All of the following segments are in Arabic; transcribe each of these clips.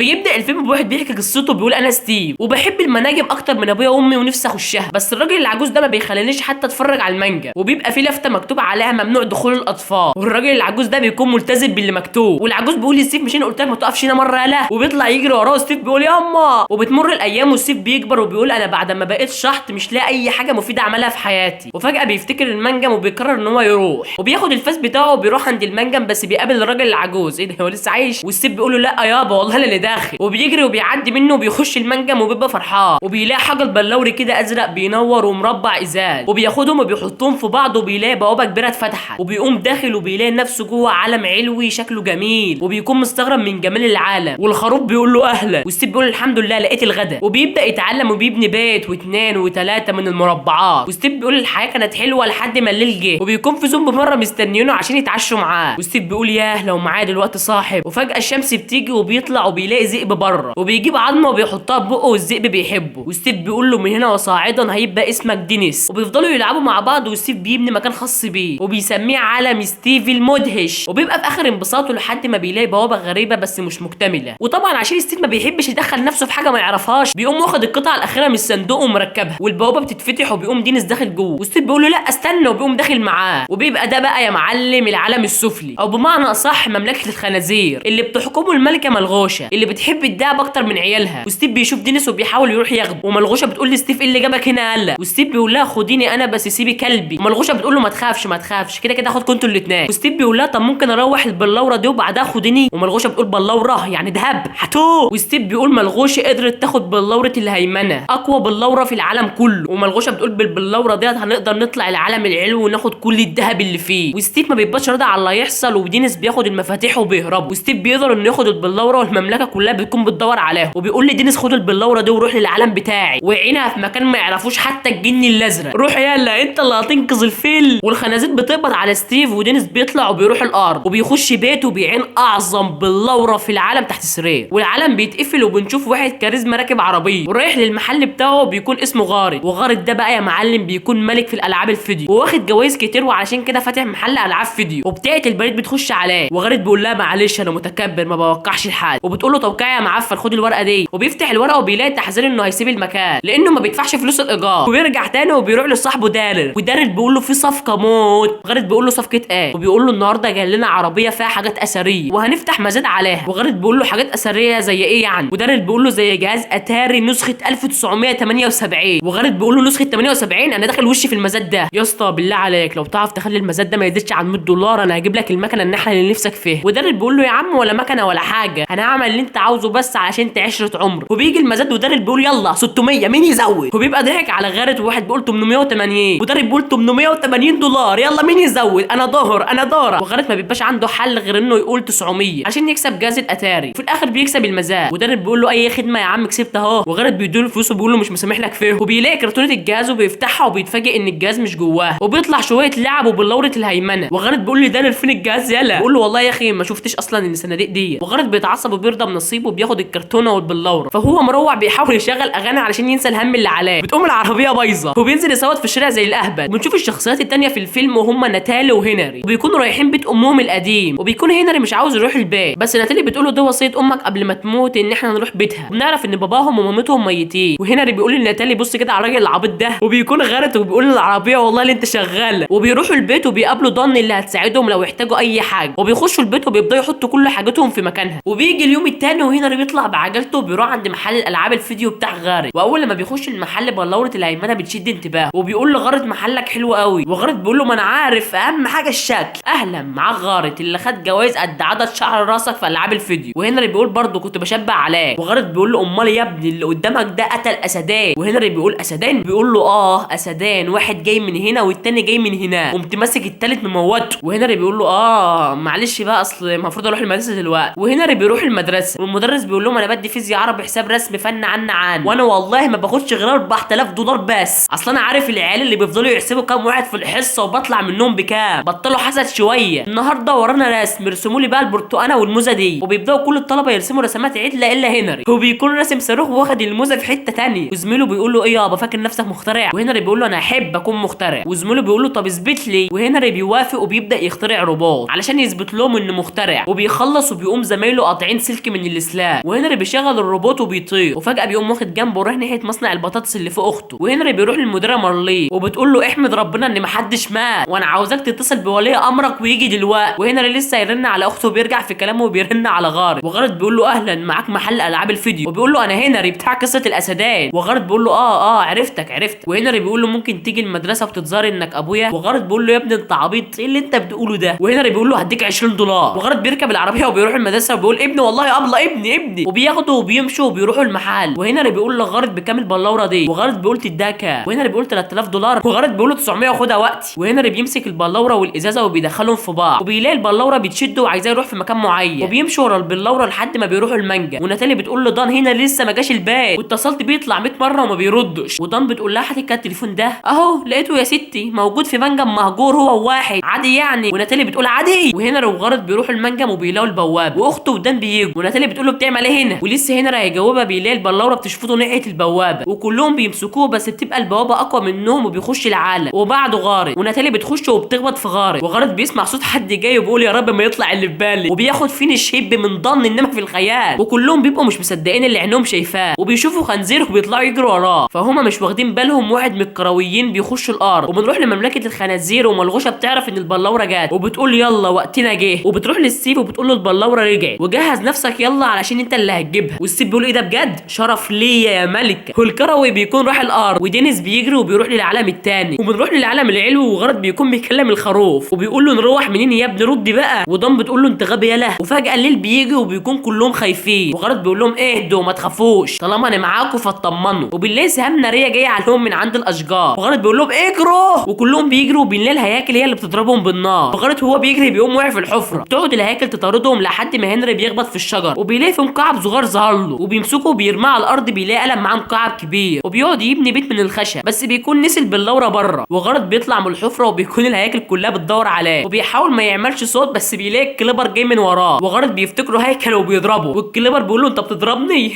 بيبدا الفيلم بواحد بيحكي قصته بيقول انا ستيف وبحب المناجم اكتر من ابويا وامي ونفسي اخشها، بس الراجل العجوز ده ما بيخلينيش حتى اتفرج على المانجا، وبيبقى في لفته مكتوب عليها ممنوع دخول الاطفال، والراجل العجوز ده بيكون ملتزم باللي مكتوب، والعجوز بيقول لستيف مش انا قلت لك ما تقفش هنا مره لا، وبيطلع يجري وراه ستيف بيقول ياما، وبتمر الايام وستيف بيكبر وبيقول انا بعد ما بقيت شحط مش لاقي اي حاجه مفيده اعملها في حياتي، وفجاه بيفتكر المنجم وبيقرر ان هو يروح، وبياخد الفاس بتاعه وبيروح عند المنجم، بس بيقابل الراجل العجوز ايه ده هو لسه عايش، وستيف بيقول له لا يابا والله انا اللي داخل، وبيجري وبيعدي منه وبيخش المنجم وبيبقى فرحان، وبيلاقي حجر بلوري كده ازرق بينور ومربع ازاز، وبياخدهم وبيحطهم في بعض وبيلاقي بوابه كبيره اتفتحت، وبيقوم داخل وبيلاقي نفسه جوه عالم علوي شكله جميل، وبيكون مستغرب من جمال العالم، والخروف بيقول له اهلا، وستيف بيقول الحمد لله لقيت الغدا، وبيبدا يتعلم وبيبني بيت واثنين وثلاثه من المربعات، وستيف بيقول الحياه كانت حلوه لحد ما الليل جه، وبيكون في زومبي مره مستنيينه عشان يتعشوا معاه، وستيف بيقول ياه لو معايا دلوقتي صاحب، وفجاه الشمس بتيجي وبيطلع وبيلاقي ذئب بره، وبيجيب عظمه وبيحطها في بقه والذئب بيحبه، وستيف بيقول له من هنا وصاعدا هيبقى اسمك دينيس، وبيفضلوا يلعبوا مع بعض، وستيف بيبني مكان خاص بيه وبيسميه عالم ستيف المدهش، وبيبقى في اخر انبساطه لحد ما بيلاقي بوابه غريبه بس مش مكتمله، وطبعا عشان ستيف ما بيحبش يدخل نفسه في حاجه ما يعرفهاش بيقوم واخد القطعه الاخيره من الصندوق ومركبها، والبوابه بتتفتح وبيقوم دينيس داخل جوه، وستيف بيقول له لا استنى وبيقوم داخل معاه، وبيبقى ده بقى يا معلم العالم السفلي، او بمعنى اصح مملكه الخنازير اللي بتحكمه الملكه ملغوشه اللي بتحب الدهب اكتر من عيالها، وستيف بيشوف دينيس وبيحاول يروح ياخده، وملغوشه بتقول لستيف ايه اللي جابك هنا يالا، وستيف بيقول لها خديني انا بس سيبي كلبي، وملغوشه بتقول له ما تخافش ما تخافش كده كده هاخدكم انتوا الاثنين، وستيف بيقول لها طب ممكن اروح البلوره دي وبعدها خديني، وملغوشه بتقول بلوره يعني دهب هاتوه، وستيف بيقول ملغوشه قدرت تاخد بلوره الهيمنه اقوى بلوره في العالم كله، وملغوشه بتقول بالبلوره ديت هنقدر نطلع العالم العلوي وناخد كل الذهب اللي فيه، وستيف ما بيبقاش راضي على اللي هيحصل، ودينيس بياخد المفاتيح وبيهرب، وستيف بيقدر انه ياخد البلوره والمملكه كلها بتكون بتدور عليها، وبيقول لدينيس خد البلوره دي وروح للعالم بتاعي وعينها في مكان ما يعرفوش حتى الجن الازرق، روح يلا انت اللي هتنقذ الفيل، والخنازير بتقبض على ستيف، ودينيس بيطلع وبيروح الارض وبيخش بيته وبيعين اعظم بلوره في العالم تحت السرير، والعالم بيتقفل وبنشوف واحد كاريزما راكب عربيه ورايح للمحل بتاعه بيكون اسمه غارد، وغارد ده بقى يا معلم بيكون ملك في الالعاب الفيديو وواخد جوائز كتير، وعلشان كده فاتح محل العاب فيديو، وبتاعه البنات بتخش عليه، وغارد بيقول لها معلش انا متكبر ما بوقعش لحد، وبتقول له توقع يا معفن خد الورقه دي، وبيفتح الورقه وبيلاقي تحذير انه هيسيب المكان لانه ما بيدفعش فلوس الايجار، وبيرجع تاني وبيروح لصاحبه دارر، ودارر بيقول له في صفقه موت، غارد بيقول له صفقه ايه، وبيقول له النهارده جاي لنا عربيه فيها حاجات اثريه وهنفتح مزاد عليها، وغارد بيقول له حاجات اثريه زي ايه يعني، ودارر بيقول له زي جهاز اتاري نسخه 1978، وغارد بيقول له نسخه 78 انا داخل وشي في المزاد ده يا اسطى بالله عليك لو تعرف تخلي المزاد ده ما يزيدش عن $100 انا هجيب لك المكنه النحله اللي نفسك فيها، ودارر بيقول له يا عم ولا مكنه ولا حاجه انا هعمل اللي انت عاوزه بس علشان تعيشره عمر، وبيجي المزاد ودارر بيقول يلا 600 مين يزود، وبيبقى ضحك على غارد وواحد بيقول 880 ودارر بيقول $880 يلا مين يزود انا ظهر انا داره، وغارد ما بيبقاش عنده حل غير انه يقول 900 عشان يكسب جائزه الاتاري، في الاخر بيكسب المزاد، ودارر بيقول له اي خدمه يا عم كسبت اهو، وغارد بيديله الفلوس وبيقول له مش مسامح لك فيه، وبيلاقي كرتونه الجهاز وبيفتحها وبيتفاجئ ان الجهاز مش جواه، وبيطلع شويه لعب وباللوره الهيمنه، وغارد بيقول لي دارر فين الجهاز يلا، بيقول له والله يا اخي ما شفتش اصلا ان الصناديق دي، وغارد بيتعصب وبيرضى بنصيبه وبياخد الكرتونه والبلوره، فهو مروع بيحاول يشغل اغاني علشان ينسى الهم اللي عليه، بتقوم العربيه بايظه وبينزل يصوت في الشارع زي الاهبل، وبنشوف الشخصيات التانيه في الفيلم وهم ناتالي وهنري، وبيكونوا رايحين بيت امهم القديم، وبيكون هنري مش عاوز يروح البيت، بس ناتالي بتقول له دي وصيه امك قبل ما تموت ان احنا نروح بيتها، وبنعرف ان باباهم ومامتهم ميتين، وهنري بيقول لناتالي بص كده على الراجل العبيط ده، وبيكون غلط وبيقول للعربيه والله اللي انت شغاله، وبيروحوا البيت وبيقابلوا ضن اللي هتساعدهم لو احتاجوا اي حاجه، وبيخشوا البيت وبيبداوا يحطوا كل حاجتهم في مكانها، وبيجي اليوم التاني وهنري بيطلع بعجلته وبيروح عند محل الالعاب الفيديو بتاع غارد، واول لما بيخش المحل بلوره الهيمنه بتشد انتباهه، وبيقول لغارد محلك حلو قوي، وغارد بيقول له ما انا عارف اهم حاجه الشكل، اهلا معاك غارد اللي خد جوائز قد عدد شعر راسك في العاب الفيديو، وهنري بيقول برضه كنت بشبع عليك، وغارد بيقول له امال يا ابني اللي قدامك ده قتل اسدين، وهنري بيقول اسدين، بيقول له اسدين واحد جاي من هنا والتاني جاي من هنا، قمت ماسك التالت مموته، وهنري بيقول له معلش بقى اصل المفروض اروح المدرسه دلوقتي، وهنري بيروح المدرسه والمدرس بيقول لهم انا بدي فيزياء عربي حساب رسم فن عن وانا والله ما باخدش غير $4000 بس، اصل انا عارف العيال اللي بيفضلوا يحسبوا كام واحد في الحصه وبطلع منهم بكام، بطلوا حسد شويه، النهارده ورانا رسم رسموا لي بقى البرتقانه والموزه دي، وبيبداوا كل الطلبه يرسموا رسمات عدله الا هنري، هو بيكون راسم صاروخ واخد الموزه في حته ثانيه، وزميله بيقول له ايه يابا فاكر نفسك مخترع، وهنري بيقول له انا احب اكون مخترع، وزميله بيقول له طب اثبت لي، وهنري بيوافق وبيبدا يخترع روبوت علشان يثبت لهم انه مخترع، وبيخلص وبيقوم زمايله قاطعين سلك من السلاح، وهنري بيشغل الروبوت وبيطير، وفجاه بيقوم واخد جنبه ورايح ناحيه مصنع البطاطس اللي فوق اخته. وهنري بيروح للمديره مارلين وبتقول له احمد ربنا ان محدش مات، وانا عاوزاك تتصل بولي امرك ويجي دلوقتي. وهنري لسه يرن على اخته وبيرجع في كلامه وبيرن على غارد، وغارد بيقول له اهلا معاك محل العاب الفيديو، وبيقول له انا هنري بتاع قصه الاسدان. وغارد بيقول له عرفتك. وهنري بيقول له ممكن تيجي المدرسه وتتظاهر انك ابويا. وغارد بيقول له يا ابني انت عبيط، ايه اللي انت بتقوله ده؟ وهنري بيقول له هديك $20. وغارد بيركب العربيه وبيروح المدرسه وبيقول ابني والله ابله ابني، وبياخده وبيمشوا وبيروحوا المحل. وهنري بيقول لغارد بكام البلوره دي؟ وغارد بيقول تديها كام؟ وهنري بيقول $3000. وغارد بيقول له 900 وخدها وقتي. وهنري بيمسك البلوره والازازه وبيدخلهم في بعض، وبيلاقي البلوره بتشد وعايزاه يروح في مكان معين، وبيمشي ورا البلوره لحد ما بيروحوا المانجا. وناتالي بتقول له دان هنا لسه ما جاش البيت، واتصلت بيه يطلع 100 مره وما بيردش. ودان بتقول لها هاتي التليفون ده اهو لقيته يا ستي موجود في منجم مهجور هو واحد عادي يعني. وناتالي بتقول عادي. وهنري وغارد بيروحوا المنجم وبيلاقوا البوابه، واخته ودان بيجوا. وناتالي بتقول له بتعمل ايه هنا؟ ولسه هنري هيجاوبها بيلاقي البلوره بتشفطه ناحيه البوابه، وكلهم بيمسكوه بس بتبقى البوابه اقوى منهم وبيخش العالم. وبعده غارد، وناتالي بتخش وبتخبط في غارد، وغارد بيسمع صوت حد جاي وبيقول يا رب ما يطلع اللي في بالي، وبياخد فينش هيب من ضن انما في الخيال. وكلهم بيبقوا مش مصدقين اللي عينهم شايفاه، وبيشوفوا خنزير وبيطلعوا يجروا وراه، فهم مش واخدين بالهم واحد من الكرويين بيخش الارض. وبنروح لمملكه الخنازير، وملغوشه بتعرف ان البلوره جات وبتقول يلا وقتنا جه، وبتروح للسيف وبتقول له البلوره رجعت وجهز نفسك يلا علشان انت اللي هتجيبها. والسيف بيقول ايه ده بجد؟ شرف ليا يا ملكه. والكروي بيكون راح الارض، ودينيس بيجري وبيروح للعالم الثاني، وبنروح للعالم العلوي وغرض بيكون بيكلم الخروف وبيقول له نروح منين يا ابني رد بقى. ودان بتقول له انت غبي يالا. وفجاه الليل بيجي وبيكون كلهم خايفين، وغرض بيقول لهم اهدوا ما تخافوش طالما انا معاكم فاطمنوا. وبالليل سهام ناريه جايه عليهم من عند الاشجار، وغرض بيقول لهم اجروا، وكلهم بيجروا. وبالليل الهياكل هي اللي بتضربهم بالنار، وغرض هو بيجري بيقوم واقع في الحفره، بتقعد الهياكل تطاردهم لحد ما هنري بيخبط في الشجر، وبيلاقي في مكعب صغير ظهر له وبيمسكه وبيرميه على الارض. بيلاقي قلم معاه مكعب كبير، وبيقعد يبني بيت من الخشب بس بيكون نسي البلوره بره. وغرض بيطلع من الحفره وبيكون الهياكل كلها بتدور عليه، وبيحاول ما يعملش صوت بس بيلاقي الكليبر جاي من وراه. وغرض بيفتكروا هيكل وبيضربه، والكليبر بيقول له انت بتضربني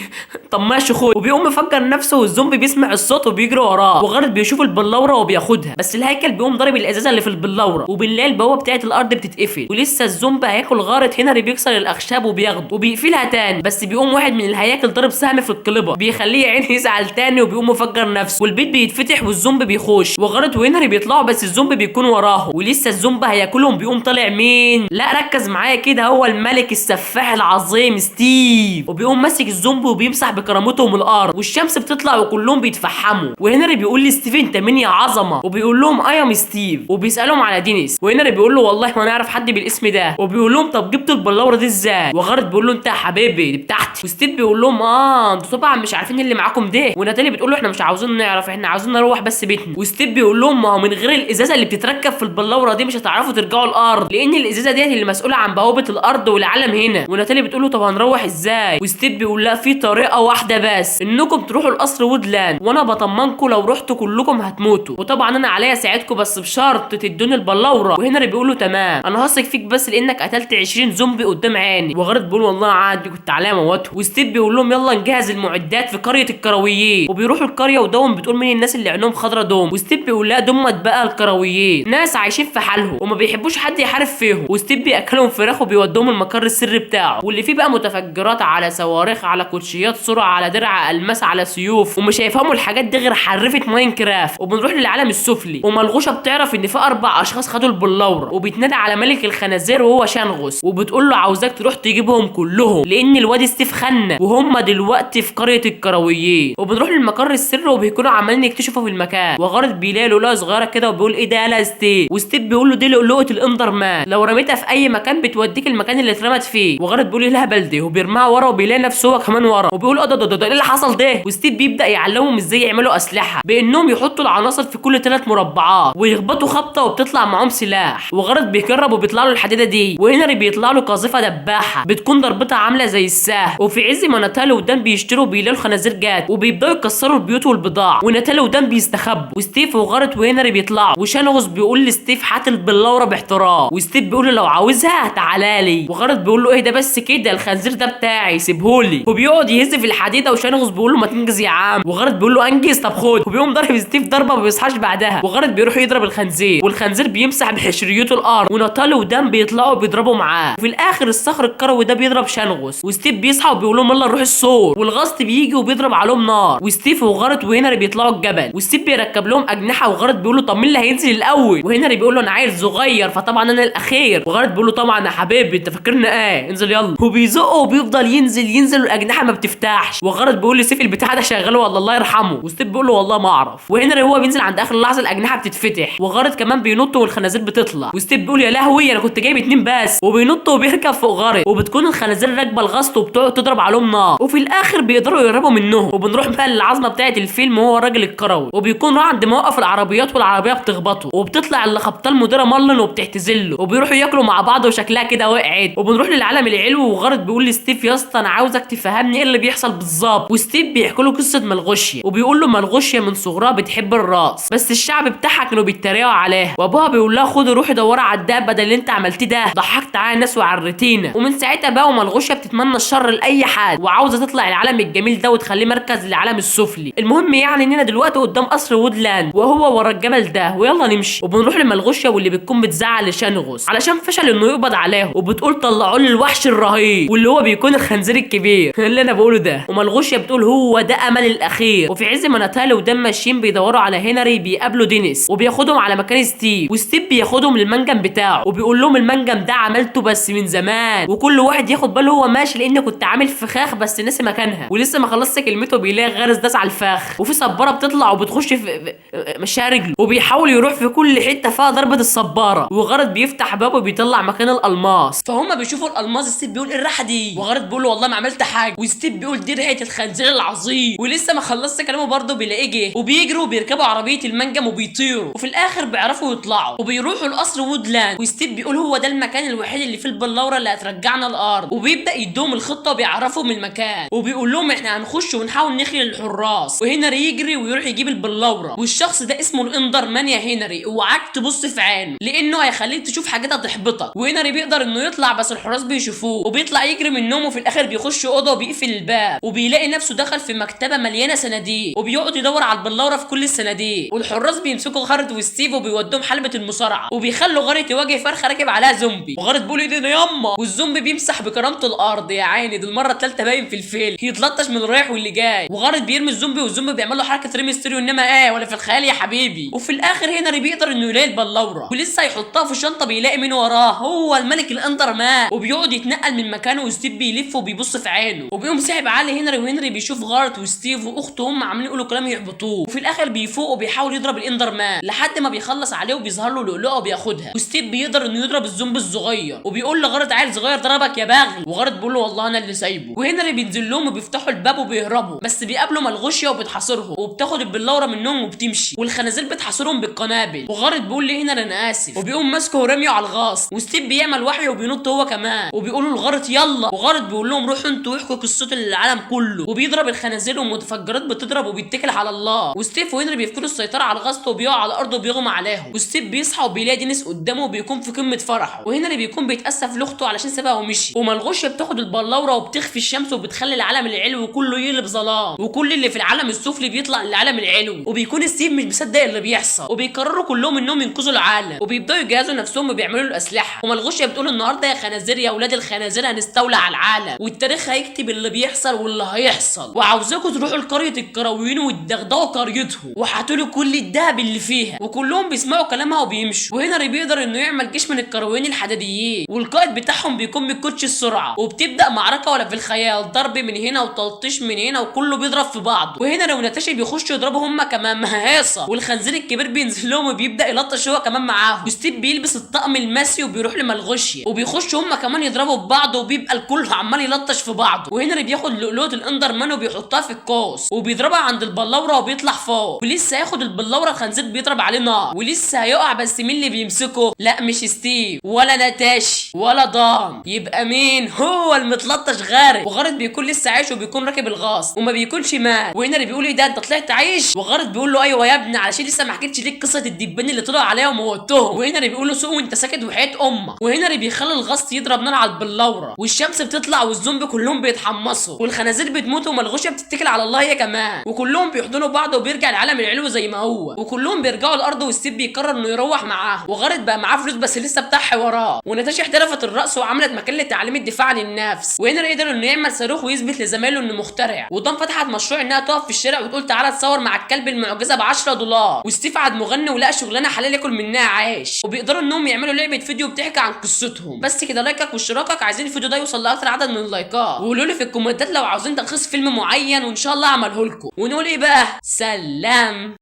طب ماشي خد. وبيقوم مفكر نفسه والزومبي بيسمع الصوت وبيجري وراه، وغرض بيشوف البلوره وبياخدها بس الهيكل بيقوم ضارب الازازه اللي في البلوره. وبالليل البوابه بتاعت الارض بتتقفل، ولسه الزومبي هياكل غارة. هنري بيكسر الاخشاب وبياخده وبيقفلها تاني، بس بيقوم واحد من الهياكل ضارب سهم في الكليبر بيخليه عين يزعل تاني، وبيقوم مفكر نفسه. والبيت بيتفتح والزومبي بيخش، وغارة وهنري بيطلعوا بس الزومبي بيكون وراهم، ولسه الزومبي هياكلهم. بيقوم طالع مين؟ لا ركز معايا كده، هو الملك السفاح العظيم ستيف. وبيقوم ماسك الزومبي وبيمسح بكرامتهم الارض، والشمس بتطلع وكلهم بيتفحموا. وهنري بيقول لستيف انت مين يا عظمه؟ وبيقول لهم اي ام ستيف. وبيسالهم على دينيس، وهنري بيقول له والله ما نعرف حد بالاسم ده. وبيقول لهم طب جبتوا البلوره دي ازاي؟ وغارد بيقول له انت يا حبيبي دي بتاعتي. وستيف بيقول لهم انتوا طبعا مش عارفين اللي معاكم ده. وناتالي بتقول له احنا مش عاوزين نعرف، احنا عاوزين نروح بس بيتنا. وستيف بيقول لهم ما هو من غير الازازه اللي بتتركب في البلوره دي مش هتعرفوا ترجعوا الارض، لان الازازه ديت اللي مسؤوله عن بوابه الارض والعالم هنا. وناتالي بتقول له طب هنروح ازاي؟ وستيف بيقول لها في طريقه واحده بس، انكم تروحوا القصر وودلاند، وانا بطمنكم لو رحتوا كلكم هتموتوا، وطبعا انا عليا اساعدكم بس بشرط تدوني البلوره. وهنري بيقول له تمام انا هثق فيك بس لانك قتلت 20 زومبي قدام عيني. وغارد بيقول والله عادي كنت عليا موته. وستيف بيقول لهم يلا نجهز المعدات في قريه الكرويين. وبيروحوا القريه ودوم بتقول مين الناس اللي عينهم خضرا دوم. وستيف بيقول لها دمت بقى الكرويين ناس عايشين في حالهم وما بيحبوش حد يحارب فيهم. وستيف بياكلهم فراخ وبيودوهم المقر السري بتاعه، واللي فيه بقى متفجرات على صواريخ على كوتشيات سرعه على درع الماس على سيوف، ومش هيفهموا الحاجات دي غير حرفه ماينكرافت. وبنروح للعالم السفلي، وملغوشه بتعرف ان في 4 اشخاص خدوا البلوره، وبتنادى على ملك الخنازير وهو شانغوس، وبتقول له عاوزاك تروح تجيبهم كلهم لان الواد ستيف خنا وهم دلوقتي في قريه الكرويين. وبنروح للمقر السري وبيكونوا عمالين يكتشفوا في المكان، وغارد بيلاقي لؤلؤه صغيره كده وبيقول ايه ده يا ستيف. وستيف بيقول له دي لؤلؤه الاندر مان، لو رميتها في اي مكان بتوديك المكان اللي اترمت فيه. وغارد بيقول ايه الهبل ده وبيرميها ورا، وبيلاقي نفسه هو كمان ورا، وبيقول ده ايه اللي حصل ده. وستيف بيبدا يعلمهم ازاي يعملوا اسلحه بانهم يحطوا العناصر في كل 3 مربعات ويخبطوا خبطه وبتطلع معاهم سلاح. وغارد بيجرب وبيطلع له الحديده دي، وهنري بيطلع له قاذفه دباحه بتكون ضربتها عامله زي السهم. وفي عز ما ناتالي ودان بيشتروا بيلاقوا الخنازير جات وبيبداوا يكسروا البيوت والبضاعه، وناتالي ودان بيستخبوا، وستيف وغارد وهنري بيطلعوا. وشانغوس بيقول لستيف هات البلوره باحترام، وستيف بيقول له لو عاوزها تعالى لي. وغارد بيقول له ايه ده بس كده الخنزير ده بتاعي سيبهولي، وبيقعد يهز في الحديده. وشانغوس بيقول له ما تنجز يا عم، وغارد بيقول له انجز طب خد، وبيقوم ضارب ستيف ضربه ما بيصحاش بعدها. وغارد بيروح يضرب الخنزير، والخنزير بيمسح بحشريته الارض، وناتالي ودان بيطلعوا بيضربوا معاه. وفي الاخر الصخر الكروي ده بيضرب شانغوس شنغوس. وستيف بيصحى وبيقول لهم يلا نروح السور، والغاست بيجي وبيضرب عليهم نار، وستيف وغارت وهنري بيطلعوا الجبل، وستيف بيركب لهم اجنحه، وغارت بيقول له طب مين اللي هينزل الاول؟ وهنري بيقول له انا عيل صغير فطبعا انا الاخير، وغارت بيقول له طبعا يا حبيبي انت فاكرنا ايه، انزل يلا. وبيزقه وبيفضل ينزل والاجنحه ما بتفتحش، وغارت بيقول لسيف البتاع ده شغال والله الله يرحمه، وستيف بيقول له والله ما اعرف. وهنري هو بينزل عند اخر لحظه الاجنحه بتتفتح، وغارت كمان بينط والخنازير بتطلع، وستيف بيقول يا لهوي انا كنت جايب 2 بس، وبينط وبيركب فوق غارت، وبتكون الخنازير راكبه الغاص وبتقعد تضرب عليهم نار، وفي الاخر بيقدروا يقربوا منهم. وبنروح بقى للعظمه بتاعه الفيلم وهو الراجل الكروي، وبيكون راح عند موقف العربيات والعربيه بتخبطه، وبتطلع اللي خبطه المديره مارلين وبتعتذله، وبيروحوا ياكلوا مع بعض وشكلها كده وقعت. وبنروح للعالم العلوي، وغارت بيقول لستيف يا اسطى انا عاوزك تفهمني ايه اللي بيحصل بالظبط. وستيف بيحكي له قصه ملغوشيا، وبيقول له ملغوشيا من صغرها بتحب الراس، بس الشعب بتاعها كانوا بيتريقوا عليها، وابوها بيقول لها خدي روحي دوري على الدهب بدل اللي انت عملتيه ده، ضحكت على الناس وعرتينا. ومن ساعتها بقى وملغوشيا بتتمنى الشر لاي حد، وعاوزه تطلع العالم الجميل ده وتخليه مركز للعالم السفلي. المهم يعني اننا دلوقتي قدام قصر وودلاند وهو ورا الجبل ده، ويلا نمشي. وبنروح لملغوشيا واللي بتكون بتزعل لشانغوس علشان فشل انه يقبض عليهم، وبتقول طلعوا لي الوحش الرهيب واللي هو بيكون الخنزير الكبير اللي انا بقوله ده. وملغوشيا بتقول هو ده امل الاخير. وفي عز ما ناتالي ودم ماشيين بيدوروا على هنري بيقابلوا دينيس وبياخدهم على مكان ستيف، وستيف بياخدهم للمنجم بتاعه وبيقول لهم المنجم ده عملته بس من زمان، وكل واحد ياخد باله هو ماشي لان كنت عامل فخاخ بس ناسي مكانها، ولسه ما خلصت كلمته بيلاقي غارس داس على الفخ، وفي صباره بتطلع وبتخش في مشاها رجله، وبيحاول يروح في كل حته فيها ضربه الصباره، وغارت بيفتح بابه وبيطلع مكان الالماس، فهم بيشوفوا الالماس. ستيف بيقول ايه الراحه دي؟ وغارت بيقول له والله ما عملت حاجه، وستيف بيقول دي ريحه الخنزير العظيم، ولسه ما خلصت كلامه برضه بيلاقيه جه، وبيجروا وبيركبوا عربيه المنجم وبيطيروا، وفي الاخر بيعرفوا يطلعوا وبيروحوا لقصر وودلاند، وستيف بيقول هو ده المكان الوحيد اللي فيه البلوره اللي هترجعنا الارض، وبيبدا يدوم الخطه وبيعرفهم المكان، وبيقول لهم احنا هنخش ونحاول نخلي الحراس، وهنري يجري ويروح يجيب البلوره، والشخص ده اسمه الاندر مان يا هنري، اوعاك تبص في عينه لانه هيخليك تشوف حاجات هتحبطك، وهنري بيقدر انه يطلع بس الحراس بيشوفوه، وبيطلع يجري منهم، وفي الاخر بيخش اوضه وبيقفل الباب، وبيلاقي نفسه دخل في مكتبه مليانه صناديق، وبيقعد يدور على البلوره في كل الصناديق، والحراس بيمسكوا غارت وستيف وبيودوهم حلبة المصارعه، وبيخلوا غارت يواجه فرخه راكب عليها زومبي، وغارت بيقول ايه ده ياما، والزومبي بيمسح بكرامته الارض يا عيني، دي المره الثالثه باين في الفيلم يتلطش من الرايح واللي جاي، وغارت بيرمي الزومبي والزومبي بيعمل له حركه ريمي ستيريو انما ايه ولا في الخيال يا حبيبي، وفي الاخر هنري بيقدر انه يلاقي البلوره، ولسه هيحطها في الشنطه بيلاقي مين وراه، هو الملك الاندر مان، وبيقعد يتنقل من مكانه، وستيف بيلف وبيبص في عينه، وبيقوم ساحب علي هنري، وهنري بيشوف غارت وستيف واخته هم عاملين يقولوا كلام يحبطوه، وفي الاخر بيفوق وبيحاول يضرب الاندر مان لحد ما بيخلص عليه وبيظهر له لؤلؤه وبياخدها، وستيف بيقدر انه يضرب الزومبي الصغير، وبيقول لغارت عيل صغير ضربك يا باغل، وغارت بيقول له والله انا اللي سايبه، وهنري بينزل لهم وبيفتحوا الباب وبيهربوا، بس بيقابلوا ملغوشيا وبتحاصرهم وبتاخد البلوره منهم وبتمشي، والخنازير بتحاصرهم بالقنابل، وغارت بيقول لهنري انا اسف، وبيقوم ماسكه ورميه على الغاص، وستيف بيعمل وحي وبينط هو كمان، وبيقولوا لغارت يلا، وغارت بيقول لهم روحوا انتوا واحكوا قصته للعالم كله، وبيضرب الخنازير والمتفجرات بتضرب وبيتكل على الله، وستيف وهنري بيفكروا السيطره على الغاص وبيقعوا على الارض وبيغمى عليهم، وستيف بيصحى وبيلاقي دينيس قدامه وبيكون في قمه فرحه، وهنري بيكون بيتاسف لاخته علشان سابها ومشي، وملغوشيا بتاخد البلوره وبتخفي الشمس وبتخلي العالم العلوي كله يقلب ظلام، وكل اللي في العالم السفلي بيطلع للعالم العلوي، وبيكون ستيف مش مصدق اللي بيحصل، وبيقرروا كلهم انهم ينقذوا العالم، وبيبداوا يجهزوا نفسهم وبيعملوا الاسلحه، وملغوشيا بتقول النهارده يا خنازير يا اولاد الخنازير هنستولى على العالم، والتاريخ هيكتب اللي بيحصل واللي هيحصل، وعاوزاكم تروحوا لقريه الكراويين وتدغدغوا قريتهم وهاتوا له كل الدهب اللي فيها، وكلهم بيسمعوا كلامها وبيمشوا، وهنري بيقدر انه يعمل جيش من الكراويين الحديديين، والقائد بتاعهم بيكون من كوتش السرعه، وبتبدا معركه ولا في الخيال، ضرب من هنا وتلطيش من هنا وكله بيضرب في بعض، وهنري وناتاشا بيخشوا يضربوا هم كمان مهيصه، والخنزير الكبير بينزل لهم وبيبدا يلطش هو كمان معاهم، وستيف بيلبس الطقم الماسي وبيروح لملغوشيا وبيخشوا هم كمان يضربوا ببعض، وبيبقى الكل عمال يلطش في بعضه، وهنري بياخد لؤلؤه الاندر مان وبيحطها في القوس وبيضربها عند البلوره وبيطلع فوق، ولسه هياخد البلوره الخنزير بيضرب عليه نار، ولسه هيقع بس مين اللي بيمسكه؟ لا مش ستيف ولا ناتاشا ولا دان، يبقى مين؟ هو المتلطش غارت، وغارت بيكون لسه عايش وبيكون راكب الغاص وما بيكونش مات، وهنري بيقول ايه ده انت طلعت عايش؟ وغارت بيقول له ايوه يا ابني علشان لسه ما حكيتش ليك قصه الدبان اللي طلعوا عليها وموتهم، وهنري بيقول له سوق وانت ساكت وحياه امك، وهنري بيخلي الغاص يضرب نار على البلوره، والشمس بتطلع والزومبي كلهم بيتحمصوا، والخنازير بتموت وملغوشيا بتتكل على الله هي كمان، وكلهم بيحضنوا بعض وبيرجع العالم العلوي زي ما هو، وكلهم بيرجعوا الارض، وستيف بيقرر انه يروح معاهم، وغارت بقى معاه فلوس بس لسه بتاع وراه، وناتاشا احترفت الرقص وعملت مكان لتعليم الدفاع عن النفس. وهنري قدر انه يعمل صاروخ ويثبت لزمايله انه مخترع. ودان فتحت مشروع انها تقف في الشارع وتقول تعالى اتصور مع الكلب المعجزه ب 10 دولار. وستيف عاد مغني ولقى شغلانه حلال ياكل منها عيش. وبيقدروا انهم يعملوا لعبه فيديو بتحكي عن قصتهم. بس كده لايكك واشتراكك، عايزين الفيديو ده يوصل لاكتر عدد من اللايكات. وقولوا لي في الكومنتات لو عاوزين تلخيص فيلم معين وان شاء الله اعمله لكم. ونقول ايه بقى؟ سلام.